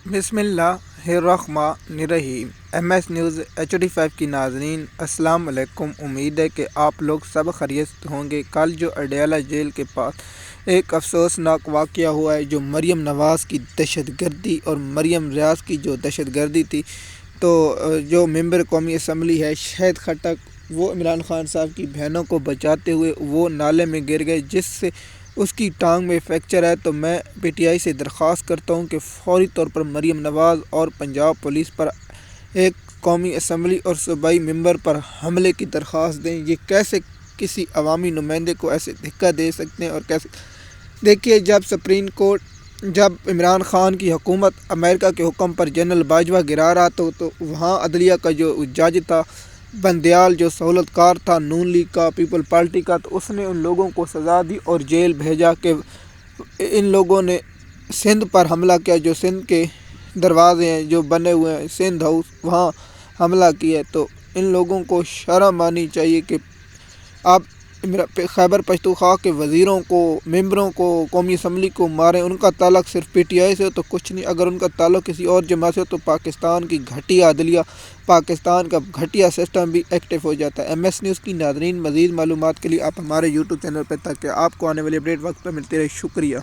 بسم اللہ الرحمن الرحیم۔ ایم ایس نیوز HD5 کی ناظرین السلام علیکم۔ امید ہے کہ آپ لوگ سب خیریت ہوں گے۔ کل جو اڈیالہ جیل کے پاس ایک افسوسناک واقعہ ہوا ہے، جو مریم نواز کی دہشت گردی اور مریم ریاض کی جو دہشت گردی تھی، تو جو ممبر قومی اسمبلی ہے شہید خٹک، وہ عمران خان صاحب کی بہنوں کو بچاتے ہوئے وہ نالے میں گر گئے، جس سے اس کی ٹانگ میں فریکچر ہے۔ تو میں PTI سے درخواست کرتا ہوں کہ فوری طور پر مریم نواز اور پنجاب پولیس پر ایک قومی اسمبلی اور صوبائی ممبر پر حملے کی درخواست دیں۔ یہ کیسے کسی عوامی نمائندے کو ایسے دھکا دے سکتے ہیں؟ اور کیسے دیکھیے، جب سپریم کورٹ جب عمران خان کی حکومت امریکہ کے حکم پر جنرل باجوہ گرا رہا تو وہاں عدلیہ کا جو جج تھا بندیال، جو سہولت کار تھا نون لیگ کا، پیپل پارٹی کا، تو اس نے ان لوگوں کو سزا دی اور جیل بھیجا کہ ان لوگوں نے سندھ پر حملہ کیا، جو سندھ کے دروازے ہیں جو بنے ہوئے ہیں، سندھ ہاؤس، وہاں حملہ کیا۔ تو ان لوگوں کو شرم آنی چاہیے کہ آپ خیبر پختونخوا کے وزیروں کو، ممبروں کو، قومی اسمبلی کو ماریں۔ ان کا تعلق صرف PTI سے ہو تو کچھ نہیں، اگر ان کا تعلق کسی اور جماعت سے ہو تو پاکستان کی گھٹیا عدلیہ، پاکستان کا گھٹیا سسٹم بھی ایکٹیو ہو جاتا ہے۔ MS نیوز کی ناظرین، مزید معلومات کے لیے آپ ہمارے YouTube چینل پہ، تاکہ آپ کو آنے والی اپڈیٹ وقت پر ملتی رہے۔ شکریہ۔